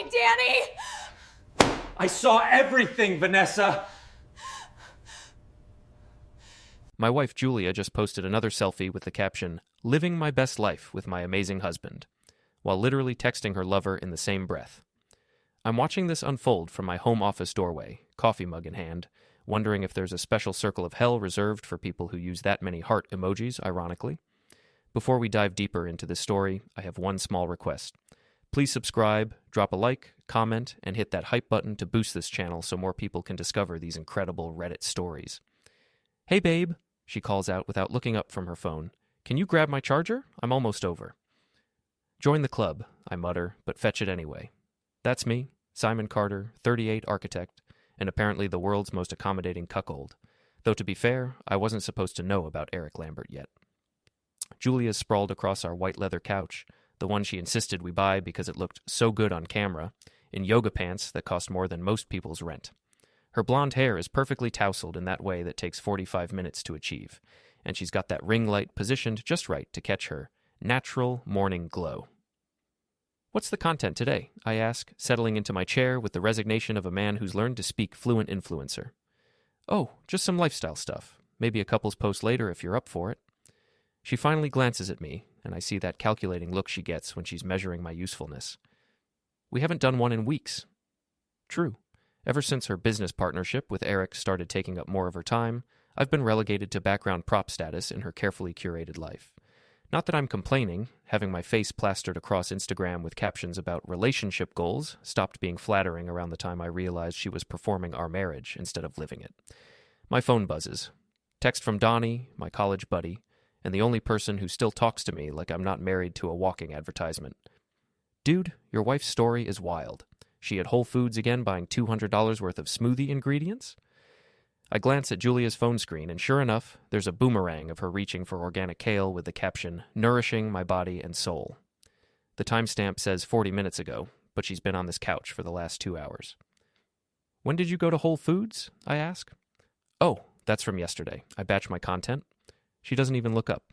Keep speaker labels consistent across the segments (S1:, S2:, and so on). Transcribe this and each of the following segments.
S1: me, Danny!
S2: I saw everything, Vanessa!
S3: My wife Julia just posted another selfie with the caption, "Living my best life with my amazing husband," while literally texting her lover in the same breath. I'm watching this unfold from my home office doorway, coffee mug in hand, wondering if there's a special circle of hell reserved for people who use that many heart emojis, ironically. Before we dive deeper into this story, I have one small request. Please subscribe, drop a like, comment, and hit that hype button to boost this channel so more people can discover these incredible Reddit stories. "Hey babe," she calls out without looking up from her phone. "Can you grab my charger? I'm almost over." "Join the club," I mutter, but fetch it anyway. That's me, Simon Carter, 38, architect, and apparently the world's most accommodating cuckold. Though to be fair, I wasn't supposed to know about Eric Lambert yet. Julia's sprawled across our white leather couch, the one she insisted we buy because it looked so good on camera, in yoga pants that cost more than most people's rent. Her blonde hair is perfectly tousled in that way that takes 45 minutes to achieve, and she's got that ring light positioned just right to catch her natural morning glow. "What's the content today?" I ask, settling into my chair with the resignation of a man who's learned to speak fluent influencer. "Oh, just some lifestyle stuff. Maybe a couple's post later if you're up for it." She finally glances at me, and I see that calculating look she gets when she's measuring my usefulness. "We haven't done one in weeks." True. Ever since her business partnership with Eric started taking up more of her time, I've been relegated to background prop status in her carefully curated life. Not that I'm complaining, having my face plastered across Instagram with captions about relationship goals stopped being flattering around the time I realized she was performing our marriage instead of living it. My phone buzzes. Text from Donnie, my college buddy, and the only person who still talks to me like I'm not married to a walking advertisement. "Dude, your wife's story is wild. She at Whole Foods again buying $200 worth of smoothie ingredients?" I glance at Julia's phone screen, and sure enough, there's a boomerang of her reaching for organic kale with the caption, "Nourishing my body and soul." The timestamp says 40 minutes ago, but she's been on this couch for the last 2 hours. "When did you go to Whole Foods?" I ask. "Oh, that's from yesterday. I batch my content." She doesn't even look up.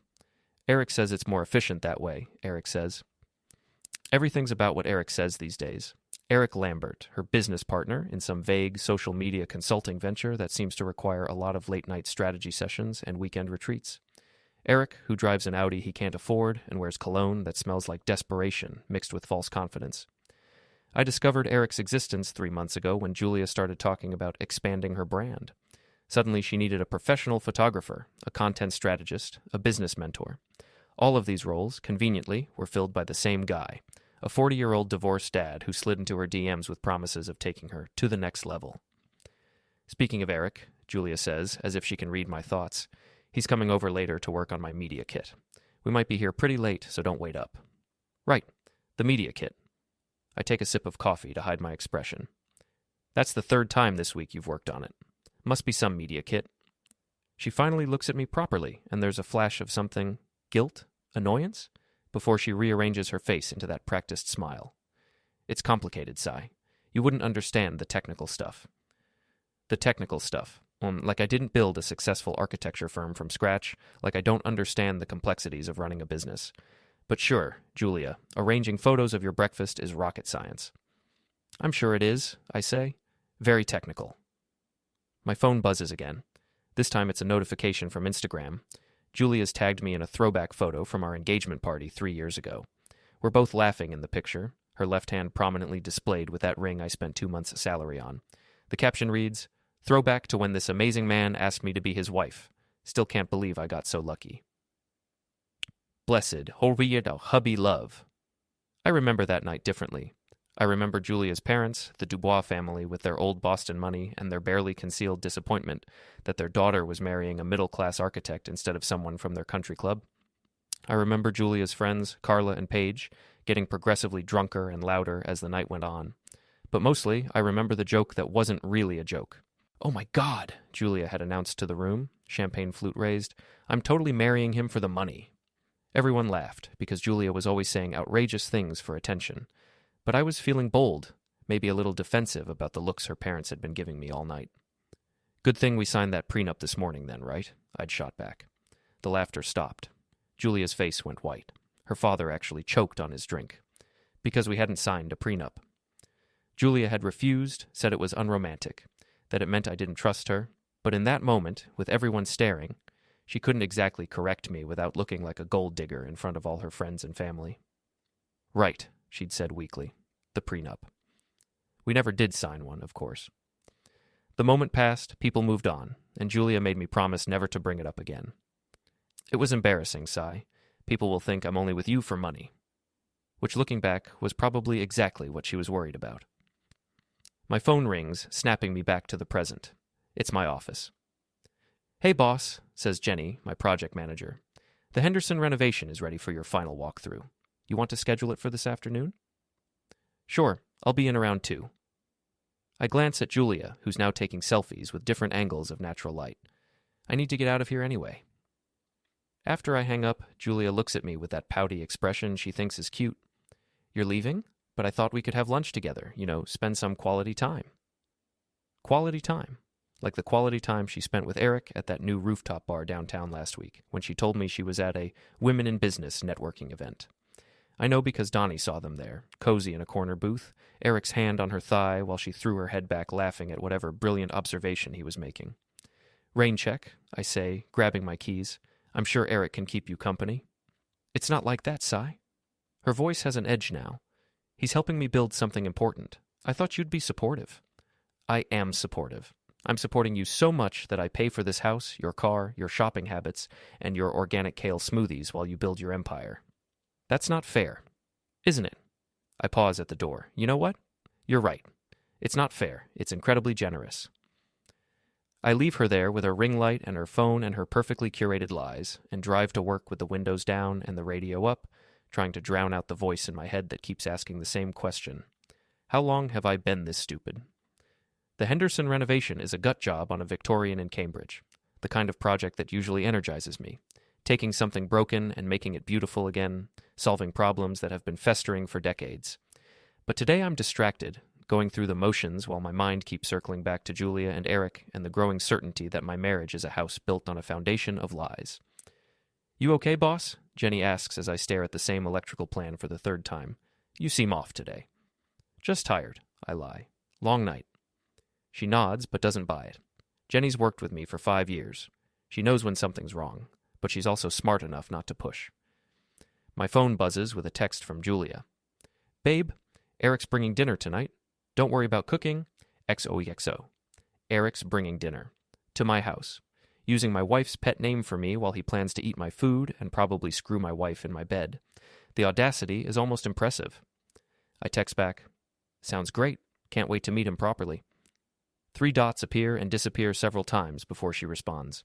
S3: "Eric says it's more efficient that way," Eric says. Everything's about what Eric says these days. Eric Lambert, her business partner in some vague social media consulting venture that seems to require a lot of late-night strategy sessions and weekend retreats. Eric, who drives an Audi he can't afford and wears cologne that smells like desperation mixed with false confidence. I discovered Eric's existence 3 months ago when Julia started talking about expanding her brand. Suddenly she needed a professional photographer, a content strategist, a business mentor. All of these roles, conveniently, were filled by the same guy, a 40-year-old divorced dad who slid into her DMs with promises of taking her to the next level. "Speaking of Eric," Julia says, as if she can read my thoughts, "he's coming over later to work on my media kit. We might be here pretty late, so don't wait up." "Right, the media kit." I take a sip of coffee to hide my expression. "That's the 3rd time this week you've worked on it. Must be some media kit." She finally looks at me properly, and there's a flash of something, guilt, annoyance, before she rearranges her face into that practiced smile. "It's complicated, Sai. You wouldn't understand the technical stuff." The technical stuff. Like I didn't build a successful architecture firm from scratch, like I don't understand the complexities of running a business. But sure, Julia, arranging photos of your breakfast is rocket science. "I'm sure it is," I say. "Very technical." My phone buzzes again. This time it's a notification from Instagram. Julia's tagged me in a throwback photo from our engagement party 3 years ago. We're both laughing in the picture, her left hand prominently displayed with that ring I spent 2 months' salary on. The caption reads, "Throwback to when this amazing man asked me to be his wife. Still can't believe I got so lucky." Blessed, horrid, hubby love. I remember that night differently. I remember Julia's parents, the Dubois family with their old Boston money and their barely concealed disappointment that their daughter was marrying a middle-class architect instead of someone from their country club. I remember Julia's friends, Carla and Paige, getting progressively drunker and louder as the night went on. But mostly, I remember the joke that wasn't really a joke. "Oh my God," Julia had announced to the room, champagne flute raised, "I'm totally marrying him for the money." Everyone laughed, because Julia was always saying outrageous things for attention. But I was feeling bold, maybe a little defensive about the looks her parents had been giving me all night. "Good thing we signed that prenup this morning then, right?" I'd shot back. The laughter stopped. Julia's face went white. Her father actually choked on his drink. "Because we hadn't signed a prenup." Julia had refused, said it was unromantic, that it meant I didn't trust her, but in that moment, with everyone staring, she couldn't exactly correct me without looking like a gold digger in front of all her friends and family. Right, she'd said weakly. The prenup. We never did sign one, of course. The moment passed, people moved on, and Julia made me promise never to bring it up again. It was embarrassing, Cy. People will think I'm only with you for money. Which, looking back, was probably exactly what she was worried about. My phone rings, snapping me back to the present. It's my office. Hey, boss, says Jenny, my project manager. The Henderson renovation is ready for your final walkthrough. You want to schedule it for this afternoon? Sure, I'll be in around 2. I glance at Julia, who's now taking selfies with different angles of natural light. I need to get out of here anyway. After I hang up, Julia looks at me with that pouty expression she thinks is cute. You're leaving? But I thought we could have lunch together, spend some quality time. Quality time. Like the quality time she spent with Eric at that new rooftop bar downtown last week, when she told me she was at a Women in Business networking event. I know because Donnie saw them there, cozy in a corner booth, Eric's hand on her thigh while she threw her head back laughing at whatever brilliant observation he was making. Rain check, I say, grabbing my keys. I'm sure Eric can keep you company. It's not like that, Cy. Her voice has an edge now. He's helping me build something important. I thought you'd be supportive. I am supportive. I'm supporting you so much that I pay for this house, your car, your shopping habits, and your organic kale smoothies while you build your empire. That's not fair, isn't it? I pause at the door. You know what? You're right. It's not fair. It's incredibly generous. I leave her there with her ring light and her phone and her perfectly curated lies, and drive to work with the windows down and the radio up, trying to drown out the voice in my head that keeps asking the same question. How long have I been this stupid? The Henderson renovation is a gut job on a Victorian in Cambridge, the kind of project that usually energizes me, taking something broken and making it beautiful again, solving problems that have been festering for decades. But today I'm distracted, going through the motions while my mind keeps circling back to Julia and Eric and the growing certainty that my marriage is a house built on a foundation of lies. You okay, boss? Jenny asks as I stare at the same electrical plan for the 3rd time. You seem off today. Just tired, I lie. Long night. She nods, but doesn't buy it. Jenny's worked with me for 5 years. She knows when something's wrong, but she's also smart enough not to push. My phone buzzes with a text from Julia. Babe, Eric's bringing dinner tonight. Don't worry about cooking. XOEXO. Eric's bringing dinner. To my house. Using my wife's pet name for me while he plans to eat my food and probably screw my wife in my bed. The audacity is almost impressive. I text back. Sounds great. Can't wait to meet him properly. 3 dots appear and disappear several times before she responds.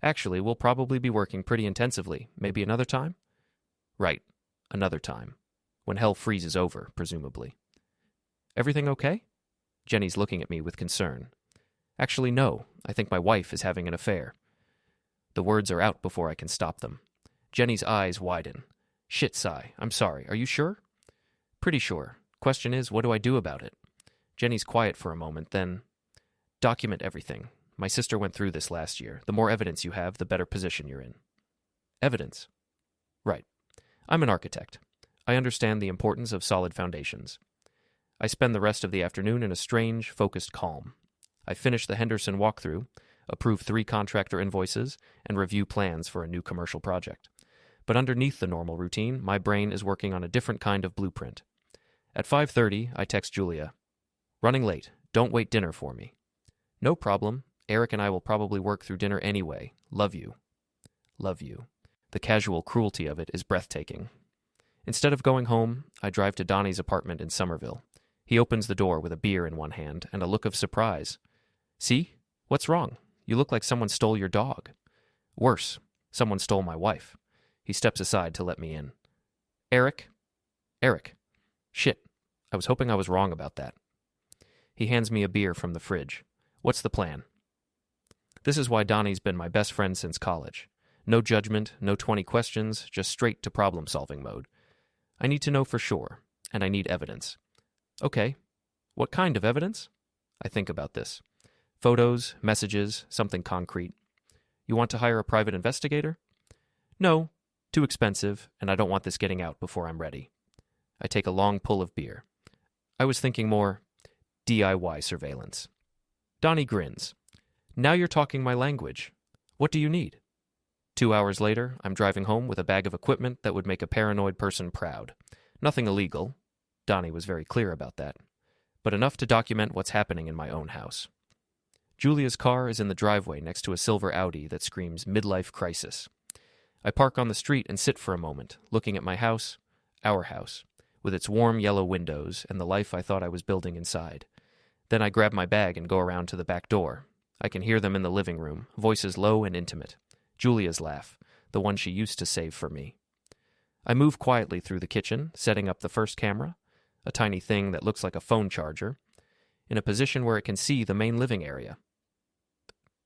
S3: Actually, we'll probably be working pretty intensively. Maybe another time? Right. Another time. When hell freezes over, presumably. Everything okay? Jenny's looking at me with concern. Actually, no. I think my wife is having an affair. The words are out before I can stop them. Jenny's eyes widen. Shit, Cy. I'm sorry. Are you sure? Pretty sure. Question is, what do I do about it? Jenny's quiet for a moment, then... Document everything. My sister went through this last year. The more evidence you have, the better position you're in. Evidence? Right. I'm an architect. I understand the importance of solid foundations. I spend the rest of the afternoon in a strange, focused calm. I finish the Henderson walkthrough, approve 3 contractor invoices, and review plans for a new commercial project. But underneath the normal routine, my brain is working on a different kind of blueprint. At 5:30, I text Julia. Running late. Don't wait dinner for me. No problem. Eric and I will probably work through dinner anyway. Love you. Love you. The casual cruelty of it is breathtaking. Instead of going home, I drive to Donnie's apartment in Somerville. He opens the door with a beer in one hand and a look of surprise. See? What's wrong? You look like someone stole your dog. Worse, someone stole my wife. He steps aside to let me in. Eric? Eric. Shit. I was hoping I was wrong about that. He hands me a beer from the fridge. What's the plan? This is why Donnie's been my best friend since college. No judgment, no 20 questions, just straight to problem-solving mode. I need to know for sure, and I need evidence. Okay, what kind of evidence? I think about this. Photos, messages, something concrete. You want to hire a private investigator? No, too expensive, and I don't want this getting out before I'm ready. I take a long pull of beer. I was thinking more, DIY surveillance. Donnie grins. Now you're talking my language. What do you need? 2 hours later, I'm driving home with a bag of equipment that would make a paranoid person proud. Nothing illegal. Donnie was very clear about that. But enough to document what's happening in my own house. Julia's car is in the driveway next to a silver Audi that screams midlife crisis. I park on the street and sit for a moment, looking at my house, our house, with its warm yellow windows and the life I thought I was building inside. Then I grab my bag and go around to the back door. I can hear them in the living room, voices low and intimate. Julia's laugh, the one she used to save for me. I move quietly through the kitchen, setting up the first camera, a tiny thing that looks like a phone charger, in a position where it can see the main living area.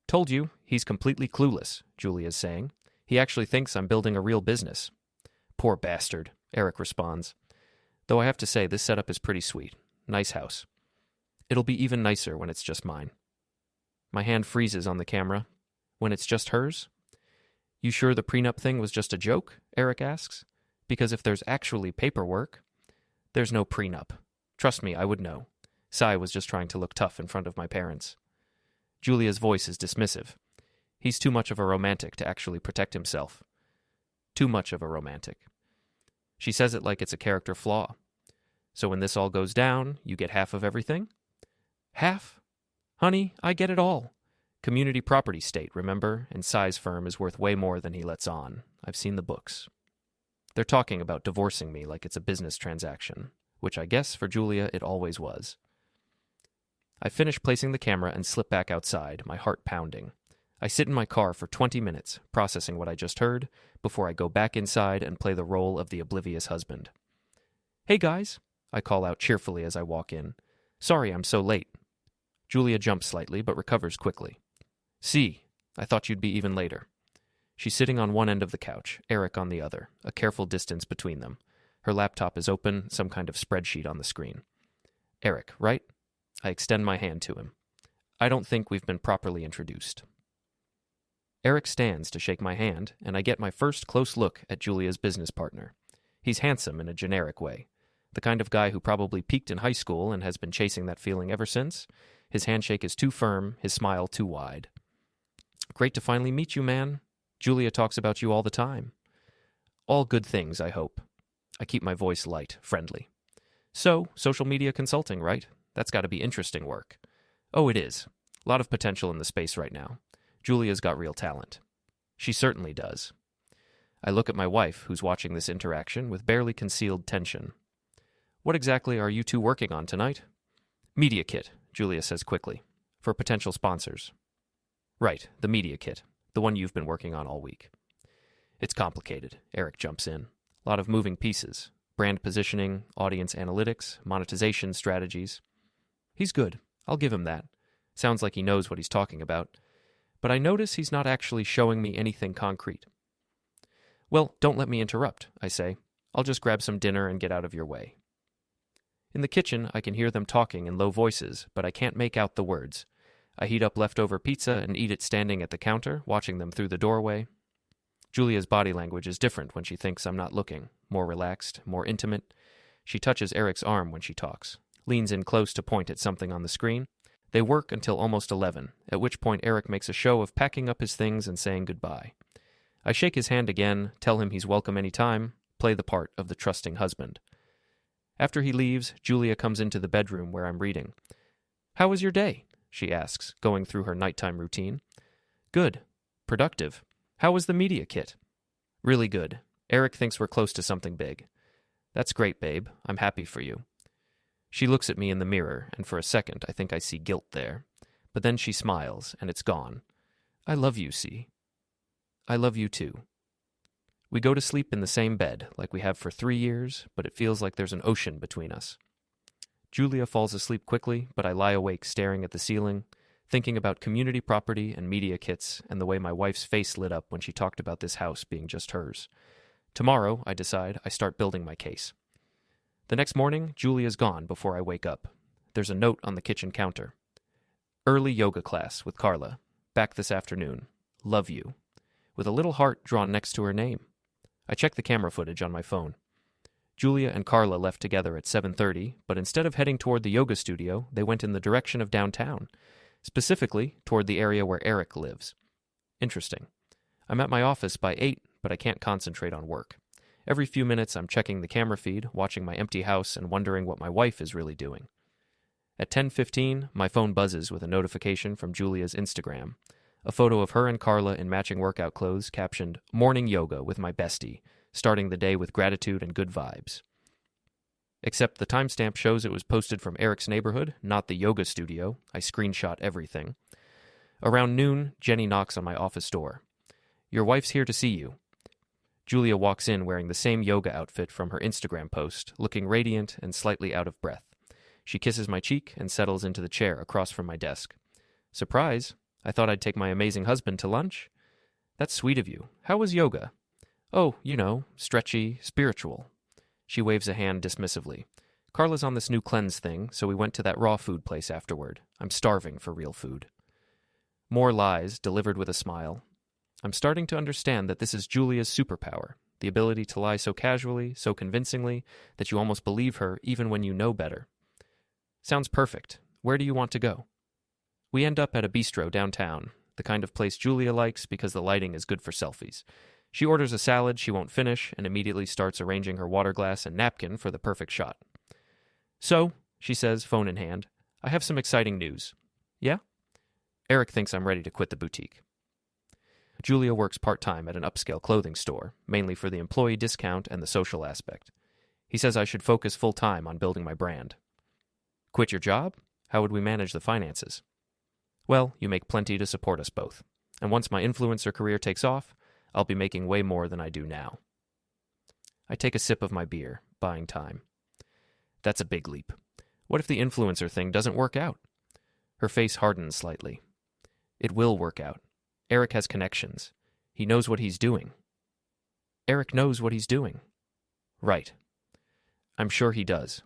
S3: Told you, he's completely clueless, Julia's saying. He actually thinks I'm building a real business. Poor bastard, Eric responds. Though I have to say, this setup is pretty sweet. Nice house. It'll be even nicer when it's just mine. My hand freezes on the camera. When it's just hers? You sure the prenup thing was just a joke? Eric asks. Because if there's actually paperwork... There's no prenup. Trust me, I would know. Cy was just trying to look tough in front of my parents. Julia's voice is dismissive. He's too much of a romantic to actually protect himself. Too much of a romantic. She says it like it's a character flaw. So when this all goes down, you get half of everything? Half? Honey, I get it all. Community property state, remember? And Cy's firm is worth way more than he lets on. I've seen the books. They're talking about divorcing me like it's a business transaction, which I guess for Julia it always was. I finish placing the camera and slip back outside, my heart pounding. I sit in my car for 20 minutes, processing what I just heard, before I go back inside and play the role of the oblivious husband. Hey guys, I call out cheerfully as I walk in. Sorry I'm so late. Julia jumps slightly, but recovers quickly. See, I thought you'd be even later. She's sitting on one end of the couch, Eric on the other, a careful distance between them. Her laptop is open, some kind of spreadsheet on the screen. Eric, right? I extend my hand to him. I don't think we've been properly introduced. Eric stands to shake my hand, and I get my first close look at Julia's business partner. He's handsome in a generic way. The kind of guy who probably peaked in high school and has been chasing that feeling ever since. His handshake is too firm, his smile too wide. Great to finally meet you, man. Julia talks about you all the time. All good things, I hope. I keep my voice light, friendly. So, social media consulting, right? That's got to be interesting work. Oh, it is. A lot of potential in the space right now. Julia's got real talent. She certainly does. I look at my wife, who's watching this interaction with barely concealed tension. What exactly are you two working on tonight? Media kit, Julia says quickly. For potential sponsors. Right, the media kit. The one you've been working on all week. It's complicated, Eric jumps in. A lot of moving pieces. Brand positioning, audience analytics, monetization strategies. He's good. I'll give him that. Sounds like he knows what he's talking about. But I notice he's not actually showing me anything concrete. Well, don't let me interrupt, I say. I'll just grab some dinner and get out of your way. In the kitchen, I can hear them talking in low voices, but I can't make out the words. I heat up leftover pizza and eat it standing at the counter, watching them through the doorway. Julia's body language is different when she thinks I'm not looking, more relaxed, more intimate. She touches Eric's arm when she talks, leans in close to point at something on the screen. They work until almost 11, at which point Eric makes a show of packing up his things and saying goodbye. I shake his hand again, tell him he's welcome any time, play the part of the trusting husband. After he leaves, Julia comes into the bedroom where I'm reading. How was your day? She asks, going through her nighttime routine. Good. Productive. How was the media kit? Really good. Eric thinks we're close to something big. That's great, babe. I'm happy for you. She looks at me in the mirror, and for a second I think I see guilt there. But then she smiles, and it's gone. I love you, C. I love you too. We go to sleep in the same bed, like we have for 3 years, but it feels like there's an ocean between us. Julia falls asleep quickly, but I lie awake staring at the ceiling, thinking about community property and media kits and the way my wife's face lit up when she talked about this house being just hers. Tomorrow, I decide, I start building my case. The next morning, Julia's gone before I wake up. There's a note on the kitchen counter. Early yoga class with Carla. Back this afternoon. Love you. With a little heart drawn next to her name. I check the camera footage on my phone. Julia and Carla left together at 7:30, but instead of heading toward the yoga studio, they went in the direction of downtown, specifically toward the area where Eric lives. Interesting. I'm at my office by 8, but I can't concentrate on work. Every few minutes I'm checking the camera feed, watching my empty house, and wondering what my wife is really doing. At 10:15, my phone buzzes with a notification from Julia's Instagram. A photo of her and Carla in matching workout clothes captioned, "Morning yoga with my bestie, starting the day with gratitude and good vibes." Except the timestamp shows it was posted from Eric's neighborhood, not the yoga studio. I screenshot everything. Around noon, Jenny knocks on my office door. "Your wife's here to see you." Julia walks in wearing the same yoga outfit from her Instagram post, looking radiant and slightly out of breath. She kisses my cheek and settles into the chair across from my desk. "Surprise! I thought I'd take my amazing husband to lunch." "That's sweet of you. How was yoga?" "Oh, stretchy, spiritual." She waves a hand dismissively. "Carla's on this new cleanse thing, so we went to that raw food place afterward. I'm starving for real food." More lies, delivered with a smile. I'm starting to understand that this is Julia's superpower, the ability to lie so casually, so convincingly, that you almost believe her even when you know better. "Sounds perfect. Where do you want to go?" We end up at a bistro downtown, the kind of place Julia likes because the lighting is good for selfies. She orders a salad she won't finish and immediately starts arranging her water glass and napkin for the perfect shot. "So," she says, phone in hand, "I have some exciting news." "Yeah?" Eric thinks I'm ready to quit the boutique. Julia works part-time at an upscale clothing store, mainly for the employee discount and the social aspect. He says I should focus full-time on building my brand. "Quit your job? How would we manage the finances?" "Well, you make plenty to support us both. And once my influencer career takes off, I'll be making way more than I do now." I take a sip of my beer, buying time. That's a big leap. What if the influencer thing doesn't work out? Her face hardens slightly. It will work out. Eric has connections. He knows what he's doing. Eric knows what he's doing. Right. I'm sure he does.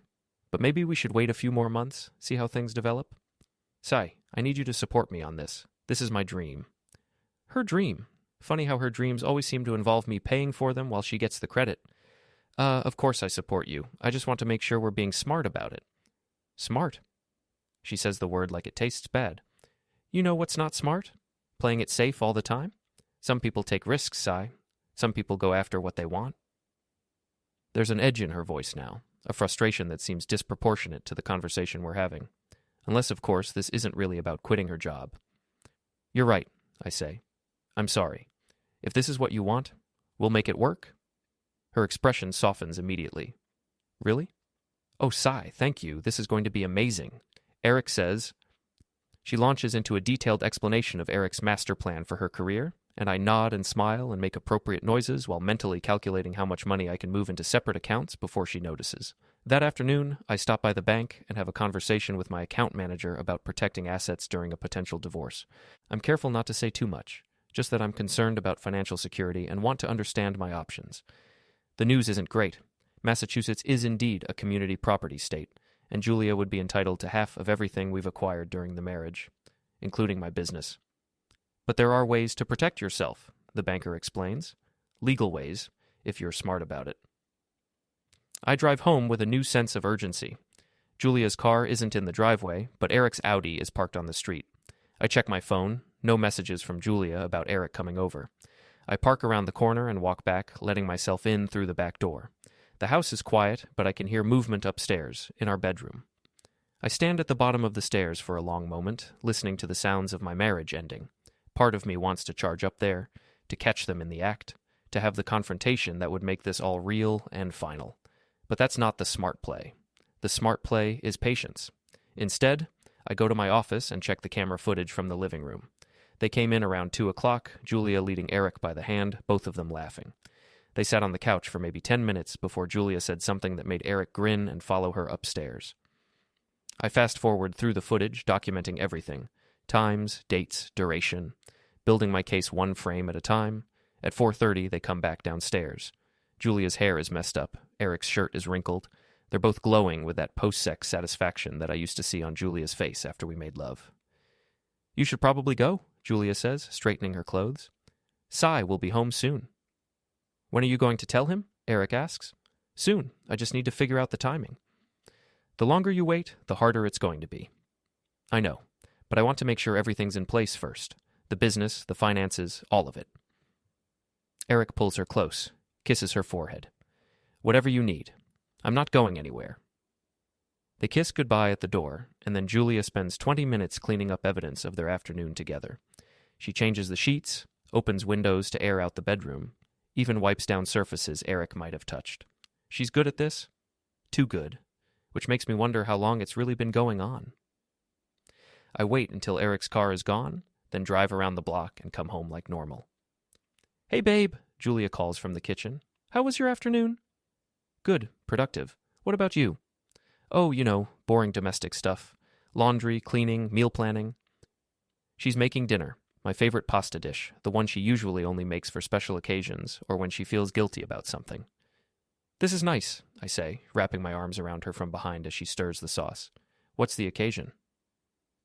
S3: But maybe we should wait a few more months, see how things develop? Sai, I need you to support me on this. This is my dream. Her dream. Funny how her dreams always seem to involve me paying for them while she gets the credit. Of course I support you. I just want to make sure we're being smart about it. Smart? She says the word like it tastes bad. You know what's not smart? Playing it safe all the time? Some people take risks, Sai. Some people go after what they want. There's an edge in her voice now, a frustration that seems disproportionate to the conversation we're having. Unless, of course, this isn't really about quitting her job. You're right, I say. I'm sorry. If this is what you want, we'll make it work. Her expression softens immediately. Really? Oh, Sai, thank you. This is going to be amazing. Eric says... She launches into a detailed explanation of Eric's master plan for her career, and I nod and smile and make appropriate noises while mentally calculating how much money I can move into separate accounts before she notices. That afternoon, I stop by the bank and have a conversation with my account manager about protecting assets during a potential divorce. I'm careful not to say too much, just that I'm concerned about financial security and want to understand my options. The news isn't great. Massachusetts is indeed a community property state, and Julia would be entitled to half of everything we've acquired during the marriage, including my business. But there are ways to protect yourself, the banker explains. Legal ways, if you're smart about it. I drive home with a new sense of urgency. Julia's car isn't in the driveway, but Eric's Audi is parked on the street. I check my phone, no messages from Julia about Eric coming over. I park around the corner and walk back, letting myself in through the back door. The house is quiet, but I can hear movement upstairs, in our bedroom. I stand at the bottom of the stairs for a long moment, listening to the sounds of my marriage ending. Part of me wants to charge up there, to catch them in the act, to have the confrontation that would make this all real and final. But that's not the smart play. The smart play is patience. Instead, I go to my office and check the camera footage from the living room. They came in around 2 o'clock, Julia leading Eric by the hand, both of them laughing. They sat on the couch for maybe 10 minutes before Julia said something that made Eric grin and follow her upstairs. I fast-forward through the footage, documenting everything. Times, dates, duration. Building my case one frame at a time. At 4:30, they come back downstairs. Julia's hair is messed up. Eric's shirt is wrinkled. They're both glowing with that post-sex satisfaction that I used to see on Julia's face after we made love. You should probably go, Julia says, straightening her clothes. Sai will be home soon. When are you going to tell him? Eric asks. Soon. I just need to figure out the timing. The longer you wait, the harder it's going to be. I know, but I want to make sure everything's in place first. The business, the finances, all of it. Eric pulls her close, kisses her forehead. Whatever you need. I'm not going anywhere. They kiss goodbye at the door, and then Julia spends 20 minutes cleaning up evidence of their afternoon together. She changes the sheets, opens windows to air out the bedroom, even wipes down surfaces Eric might have touched. She's good at this. Too good. Which makes me wonder how long it's really been going on. I wait until Eric's car is gone, then drive around the block and come home like normal. Hey, babe, Julia calls from the kitchen. How was your afternoon? Good, productive. What about you? Oh, boring domestic stuff. Laundry, cleaning, meal planning. She's making dinner, my favorite pasta dish, the one she usually only makes for special occasions or when she feels guilty about something. This is nice, I say, wrapping my arms around her from behind as she stirs the sauce. What's the occasion?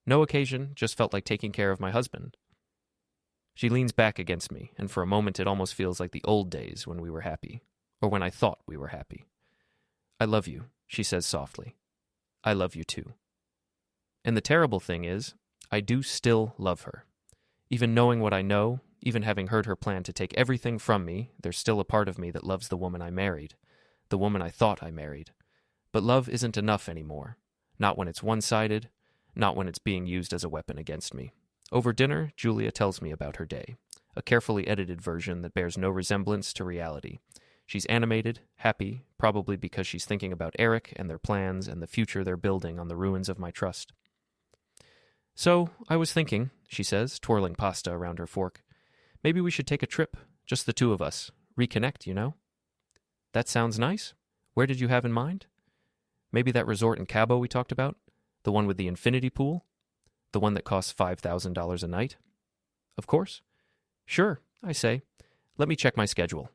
S3: No occasion, just felt like taking care of my husband. She leans back against me, and for a moment it almost feels like the old days when we were happy, or when I thought we were happy. I love you, she says softly. I love you too. And the terrible thing is, I do still love her. Even knowing what I know, even having heard her plan to take everything from me, there's still a part of me that loves the woman I married, the woman I thought I married. But love isn't enough anymore. Not when it's one-sided, not when it's being used as a weapon against me. Over dinner, Julia tells me about her day, a carefully edited version that bears no resemblance to reality. She's animated, happy, probably because she's thinking about Eric and their plans and the future they're building on the ruins of my trust. So, I was thinking, she says, twirling pasta around her fork, maybe we should take a trip, just the two of us, reconnect, That sounds nice. Where did you have in mind? Maybe that resort in Cabo we talked about? The one with the infinity pool? The one that costs $5,000 a night? Of course. Sure, I say. Let me check my schedule.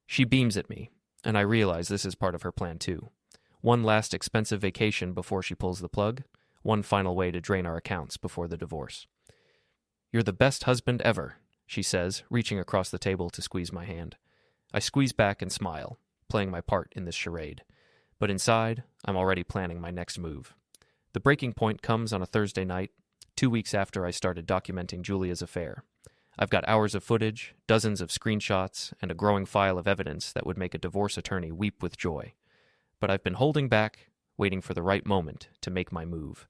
S3: She beams at me, and I realize this is part of her plan too. One last expensive vacation before she pulls the plug, one final way to drain our accounts before the divorce. You're the best husband ever, she says, reaching across the table to squeeze my hand. I squeeze back and smile, playing my part in this charade. But inside, I'm already planning my next move. The breaking point comes on a Thursday night, 2 weeks after I started documenting Julia's affair. I've got hours of footage, dozens of screenshots, and a growing file of evidence that would make a divorce attorney weep with joy. But I've been holding back, waiting for the right moment to make my move.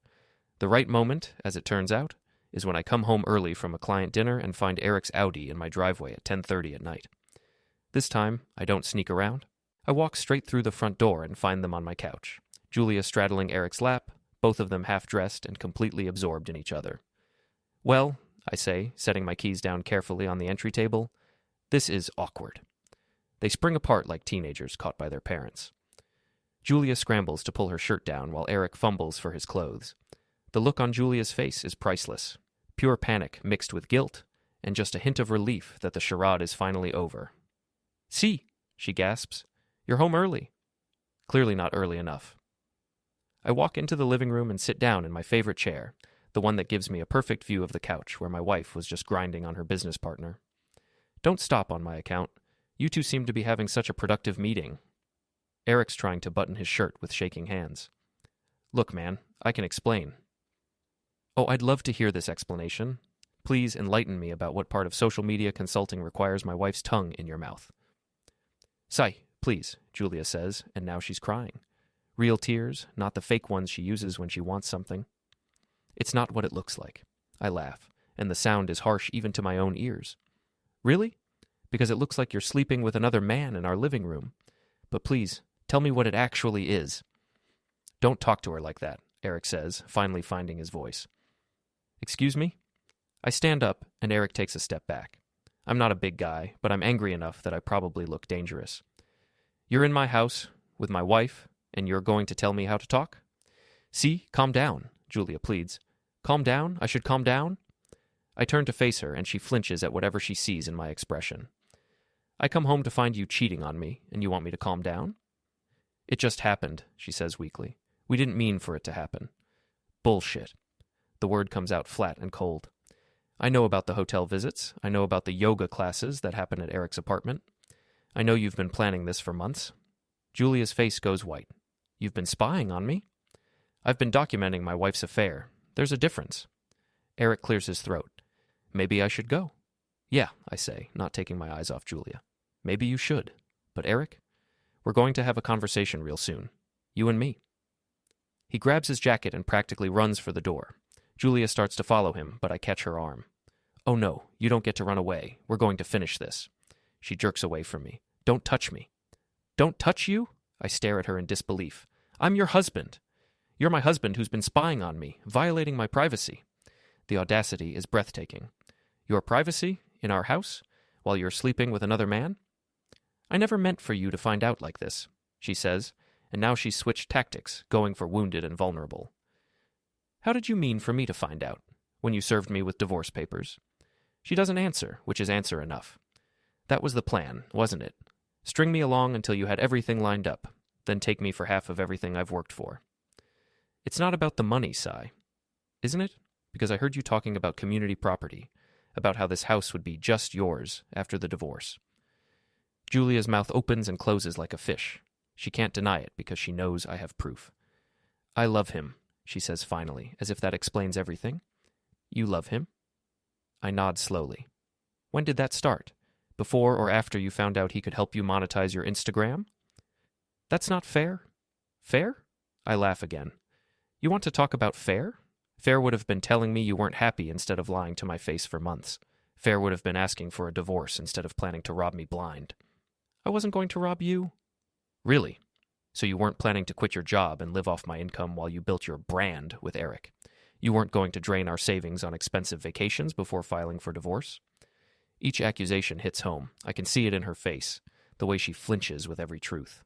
S3: The right moment, as it turns out, is when I come home early from a client dinner and find Eric's Audi in my driveway at 10:30 at night. This time, I don't sneak around. I walk straight through the front door and find them on my couch, Julia straddling Eric's lap, both of them half-dressed and completely absorbed in each other. Well, I say, setting my keys down carefully on the entry table, this is awkward. They spring apart like teenagers caught by their parents. Julia scrambles to pull her shirt down while Eric fumbles for his clothes. The look on Julia's face is priceless, pure panic mixed with guilt, and just a hint of relief that the charade is finally over. See, she gasps, you're home early. Clearly not early enough. I walk into the living room and sit down in my favorite chair, the one that gives me a perfect view of the couch where my wife was just grinding on her business partner. Don't stop on my account. You two seem to be having such a productive meeting. Eric's trying to button his shirt with shaking hands. Look, man, I can explain. Oh, I'd love to hear this explanation. Please enlighten me about what part of social media consulting requires my wife's tongue in your mouth. Sigh, please, Julia says, and now she's crying. Real tears, not the fake ones she uses when she wants something. It's not what it looks like. I laugh, and the sound is harsh even to my own ears. Really? Because it looks like you're sleeping with another man in our living room. But please, tell me what it actually is. Don't talk to her like that, Eric says, finally finding his voice. Excuse me? I stand up, and Eric takes a step back. I'm not a big guy, but I'm angry enough that I probably look dangerous. You're in my house, with my wife, and you're going to tell me how to talk? See, calm down, Julia pleads. Calm down? I should calm down? I turn to face her, and she flinches at whatever she sees in my expression. I come home to find you cheating on me, and you want me to calm down? It just happened, she says weakly. We didn't mean for it to happen. Bullshit. The word comes out flat and cold. I know about the hotel visits. I know about the yoga classes that happen at Eric's apartment. I know you've been planning this for months. Julia's face goes white. You've been spying on me? I've been documenting my wife's affair. There's a difference. Eric clears his throat. Maybe I should go. Yeah, I say, not taking my eyes off Julia. Maybe you should. But Eric, we're going to have a conversation real soon. You and me. He grabs his jacket and practically runs for the door. Julia starts to follow him, but I catch her arm. Oh no, you don't get to run away. We're going to finish this. She jerks away from me. Don't touch me. Don't touch you? I stare at her in disbelief. I'm your husband. You're my husband who's been spying on me, violating my privacy. The audacity is breathtaking. Your privacy? In our house? While you're sleeping with another man? I never meant for you to find out like this, she says, and now she's switched tactics, going for wounded and vulnerable. How did you mean for me to find out? When you served me with divorce papers? She doesn't answer, which is answer enough. That was the plan, wasn't it? String me along until you had everything lined up, then take me for half of everything I've worked for. It's not about the money, Cy. Isn't it? Because I heard you talking about community property, about how this house would be just yours after the divorce. Julia's mouth opens and closes like a fish. She can't deny it because she knows I have proof. I love him, she says finally, as if that explains everything. You love him? I nod slowly. When did that start? Before or after you found out he could help you monetize your Instagram? That's not fair. Fair? I laugh again. You want to talk about fair? Fair would have been telling me you weren't happy instead of lying to my face for months. Fair would have been asking for a divorce instead of planning to rob me blind. I wasn't going to rob you. Really? So you weren't planning to quit your job and live off my income while you built your brand with Eric? You weren't going to drain our savings on expensive vacations before filing for divorce? Each accusation hits home. I can see it in her face, the way she flinches with every truth.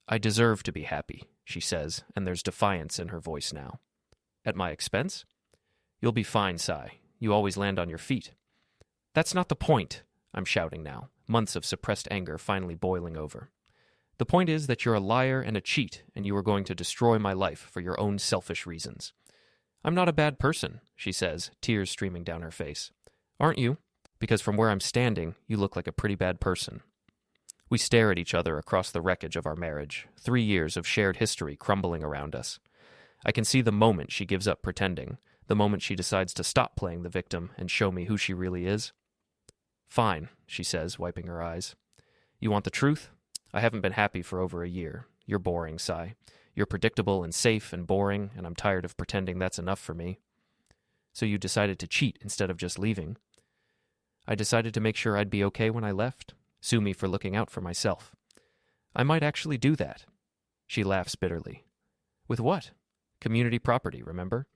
S3: I deserve to be happy, she says, and there's defiance in her voice now. At my expense? You'll be fine, Cy. You always land on your feet. That's not the point, I'm shouting now, months of suppressed anger finally boiling over. The point is that you're a liar and a cheat, and you are going to destroy my life for your own selfish reasons. I'm not a bad person, she says, tears streaming down her face. Aren't you? Because from where I'm standing, you look like a pretty bad person. We stare at each other across the wreckage of our marriage, 3 years of shared history crumbling around us. I can see the moment she gives up pretending, the moment she decides to stop playing the victim and show me who she really is. Fine, she says, wiping her eyes. You want the truth? I haven't been happy for over a year. You're boring, Cy. You're predictable and safe and boring, and I'm tired of pretending that's enough for me. So you decided to cheat instead of just leaving. I decided to make sure I'd be okay when I left. Sue me for looking out for myself. I might actually do that. She laughs bitterly. With what? Community property, remember?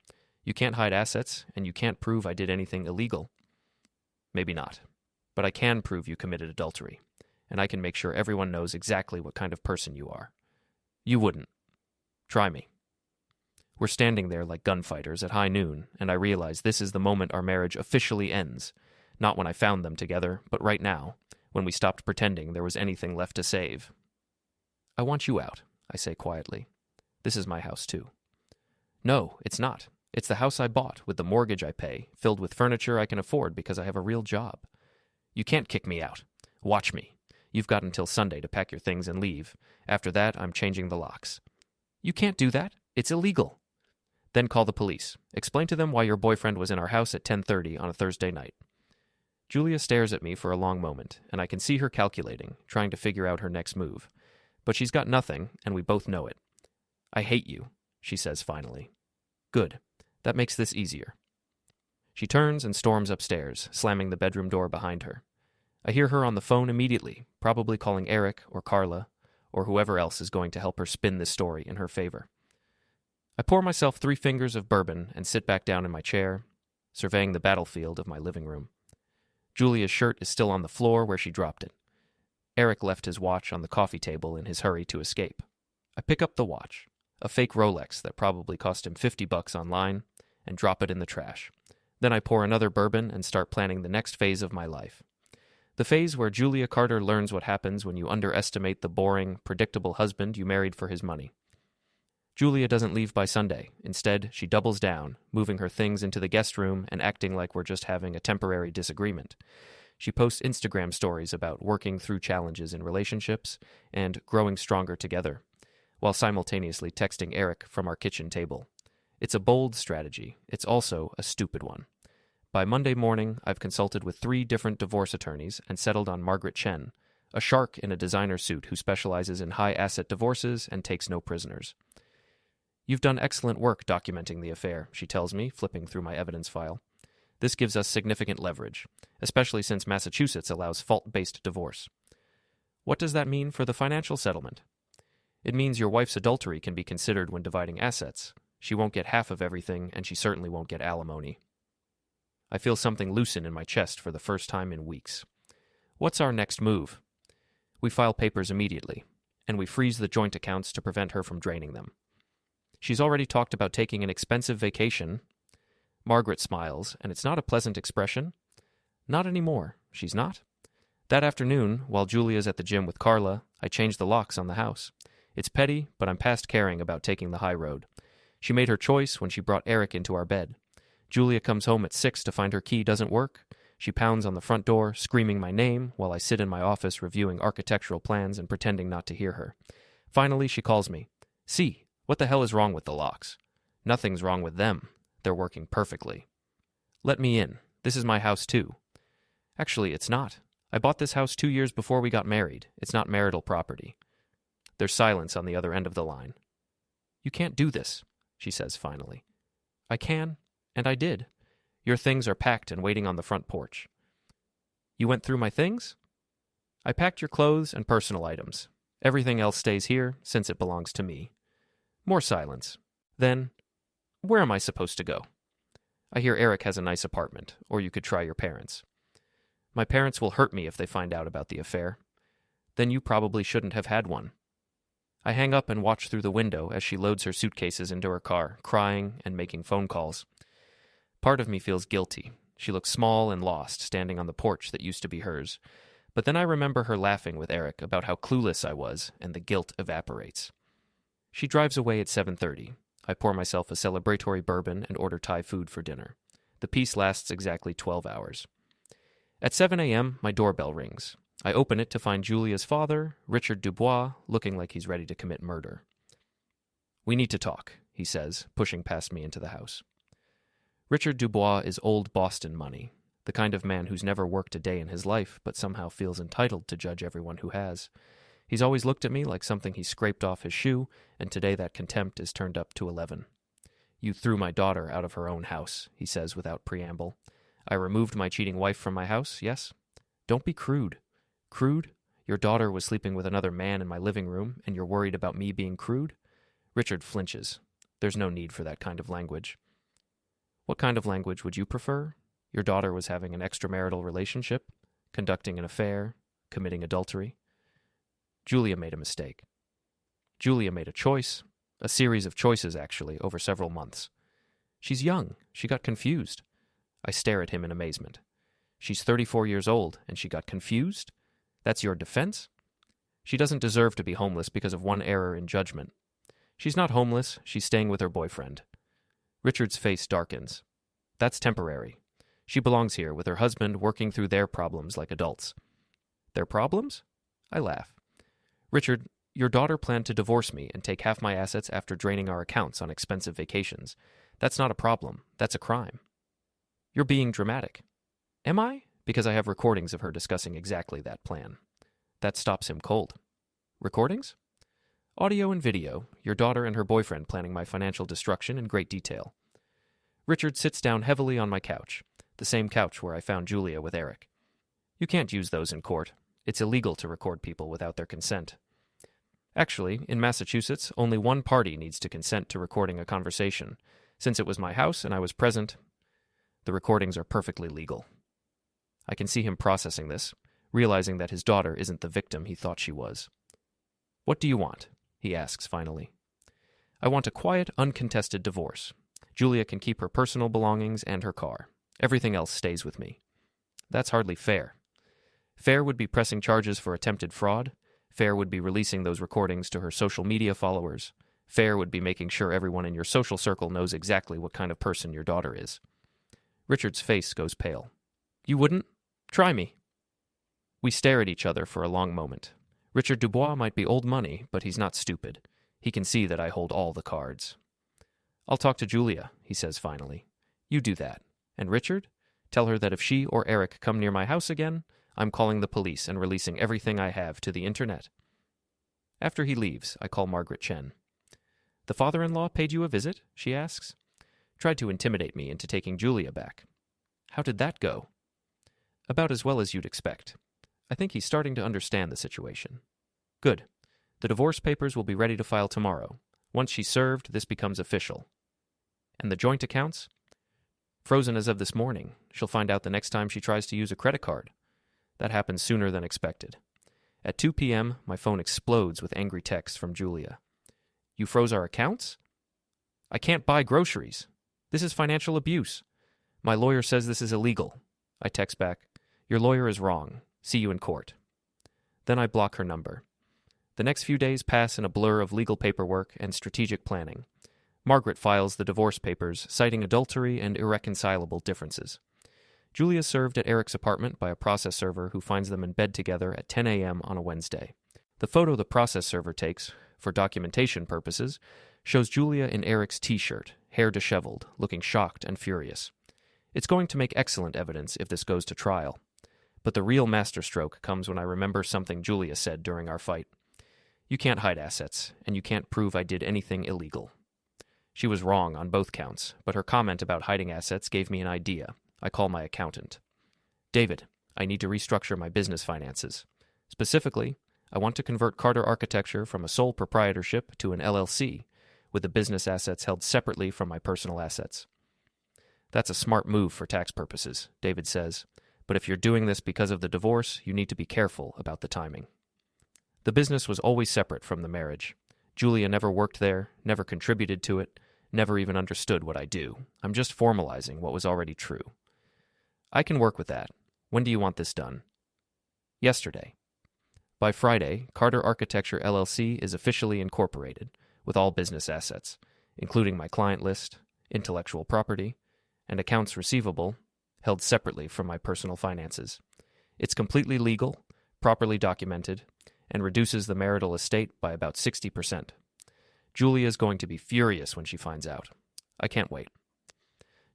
S3: You can't hide assets, and you can't prove I did anything illegal. Maybe not. But I can prove you committed adultery, and I can make sure everyone knows exactly what kind of person you are. You wouldn't. Try me. We're standing there like gunfighters at high noon, and I realize this is the moment our marriage officially ends. Not when I found them together, but right now, when we stopped pretending there was anything left to save. I want you out, I say quietly. This is my house, too. No, it's not. It's the house I bought, with the mortgage I pay, filled with furniture I can afford because I have a real job. You can't kick me out. Watch me. You've got until Sunday to pack your things and leave. After that, I'm changing the locks. You can't do that. It's illegal. Then call the police. Explain to them why your boyfriend was in our house at 10:30 on a Thursday night. Julia stares at me for a long moment, and I can see her calculating, trying to figure out her next move. But she's got nothing, and we both know it. I hate you, she says finally. Good. That makes this easier. She turns and storms upstairs, slamming the bedroom door behind her. I hear her on the phone immediately, probably calling Eric or Carla, or whoever else is going to help her spin this story in her favor. I pour myself 3 fingers of bourbon and sit back down in my chair, surveying the battlefield of my living room. Julia's shirt is still on the floor where she dropped it. Eric left his watch on the coffee table in his hurry to escape. I pick up the watch, a fake Rolex that probably cost him $50 online, and drop it in the trash. Then I pour another bourbon and start planning the next phase of my life. The phase where Julia Carter learns what happens when you underestimate the boring, predictable husband you married for his money. Julia doesn't leave by Sunday. Instead, she doubles down, moving her things into the guest room and acting like we're just having a temporary disagreement. She posts Instagram stories about working through challenges in relationships and growing stronger together, while simultaneously texting Eric from our kitchen table. It's a bold strategy. It's also a stupid one. By Monday morning, I've consulted with 3 different divorce attorneys and settled on Margaret Chen, a shark in a designer suit who specializes in high-asset divorces and takes no prisoners. You've done excellent work documenting the affair, she tells me, flipping through my evidence file. This gives us significant leverage, especially since Massachusetts allows fault-based divorce. What does that mean for the financial settlement? It means your wife's adultery can be considered when dividing assets. She won't get half of everything, and she certainly won't get alimony. I feel something loosen in my chest for the first time in weeks. What's our next move? We file papers immediately, and we freeze the joint accounts to prevent her from draining them. She's already talked about taking an expensive vacation. Margaret smiles, and it's not a pleasant expression. Not anymore. She's not. That afternoon, while Julia's at the gym with Carla, I change the locks on the house. It's petty, but I'm past caring about taking the high road. She made her choice when she brought Eric into our bed. Julia comes home at 6 to find her key doesn't work. She pounds on the front door, screaming my name, while I sit in my office reviewing architectural plans and pretending not to hear her. Finally, she calls me. "See, what the hell is wrong with the locks?" "Nothing's wrong with them. They're working perfectly." "Let me in. This is my house, too." "Actually, it's not. I bought this house 2 years before we got married. It's not marital property." There's silence on the other end of the line. "You can't do this," she says finally. "I can, and I did. Your things are packed and waiting on the front porch." "You went through my things?" "I packed your clothes and personal items. Everything else stays here, since it belongs to me." More silence. Then, "Where am I supposed to go?" "I hear Eric has a nice apartment, or you could try your parents." "My parents will hurt me if they find out about the affair." "Then you probably shouldn't have had one." I hang up and watch through the window as she loads her suitcases into her car, crying and making phone calls. Part of me feels guilty. She looks small and lost, standing on the porch that used to be hers. But then I remember her laughing with Eric about how clueless I was, and the guilt evaporates. She drives away at 7:30. I pour myself a celebratory bourbon and order Thai food for dinner. The piece lasts exactly 12 hours. At 7 a.m., my doorbell rings. I open it to find Julia's father, Richard Dubois, looking like he's ready to commit murder. "We need to talk," he says, pushing past me into the house. Richard Dubois is old Boston money, the kind of man who's never worked a day in his life, but somehow feels entitled to judge everyone who has. He's always looked at me like something he scraped off his shoe, and today that contempt is turned up to 11. "You threw my daughter out of her own house," he says without preamble. "I removed my cheating wife from my house, yes? Don't be crude." "Crude? Your daughter was sleeping with another man in my living room, and you're worried about me being crude?" Richard flinches. There's no need for that kind of language. "What kind of language would you prefer? Your daughter was having an extramarital relationship, conducting an affair, committing adultery." Julia made a mistake. Julia made a choice, a series of choices, actually, over several months. She's young. She got confused. I stare at him in amazement. She's 34 years old, and she got confused? That's your defense? She doesn't deserve to be homeless because of one error in judgment. She's not homeless. She's staying with her boyfriend. Richard's face darkens. That's temporary. She belongs here with her husband working through their problems like adults. Their problems? I laugh. "Richard, your daughter planned to divorce me and take half my assets after draining our accounts on expensive vacations. That's not a problem. That's a crime." "You're being dramatic." "Am I?" Because I have recordings of her discussing exactly that plan. That stops him cold. "Recordings?" "Audio and video. Your daughter and her boyfriend planning my financial destruction in great detail." Richard sits down heavily on my couch, the same couch where I found Julia with Eric. "You can't use those in court. It's illegal to record people without their consent." Actually, in Massachusetts, only one party needs to consent to recording a conversation. Since it was my house and I was present, the recordings are perfectly legal. I can see him processing this, realizing that his daughter isn't the victim he thought she was. "What do you want?" he asks finally. "I want a quiet, uncontested divorce. Julia can keep her personal belongings and her car. Everything else stays with me." That's hardly fair. Fair would be pressing charges for attempted fraud. Fair would be releasing those recordings to her social media followers. Fair would be making sure everyone in your social circle knows exactly what kind of person your daughter is. Richard's face goes pale. "You wouldn't? Try me. We stare at each other for a long moment. Richard Dubois might be old money, but he's not stupid. He can see that I hold all the cards. I'll talk to Julia, he says finally. You do that. And Richard? Tell her that if she or Eric come near my house again, I'm calling the police and releasing everything I have to the internet. After he leaves, I call Margaret Chen. The father-in-law paid you a visit? She asks. Tried to intimidate me into taking Julia back. How did that go? About as well as you'd expect. I think he's starting to understand the situation. Good. The divorce papers will be ready to file tomorrow. Once she's served, this becomes official. And the joint accounts? Frozen as of this morning. She'll find out the next time she tries to use a credit card. That happens sooner than expected. At 2 p.m., my phone explodes with angry texts from Julia. You froze our accounts? I can't buy groceries. This is financial abuse. My lawyer says this is illegal. I text back, your lawyer is wrong. See you in court. Then I block her number. The next few days pass in a blur of legal paperwork and strategic planning. Margaret files the divorce papers, citing adultery and irreconcilable differences. Julia served at Eric's apartment by a process server who finds them in bed together at 10 a.m. on a Wednesday. The photo the process server takes, for documentation purposes, shows Julia in Eric's t-shirt, hair disheveled, looking shocked and furious. It's going to make excellent evidence if this goes to trial. But the real masterstroke comes when I remember something Julia said during our fight. You can't hide assets, and you can't prove I did anything illegal. She was wrong on both counts, but her comment about hiding assets gave me an idea. I call my accountant. David, I need to restructure my business finances. Specifically, I want to convert Carter Architecture from a sole proprietorship to an LLC, with the business assets held separately from my personal assets. That's a smart move for tax purposes, David says, but if you're doing this because of the divorce, you need to be careful about the timing. The business was always separate from the marriage. Julia never worked there, never contributed to it, never even understood what I do. I'm just formalizing what was already true. I can work with that. When do you want this done? Yesterday. By Friday, Carter Architecture LLC is officially incorporated, with all business assets, including my client list, intellectual property, and accounts receivable, held separately from my personal finances. It's completely legal, properly documented, and reduces the marital estate by about 60%. Julia is going to be furious when she finds out. I can't wait.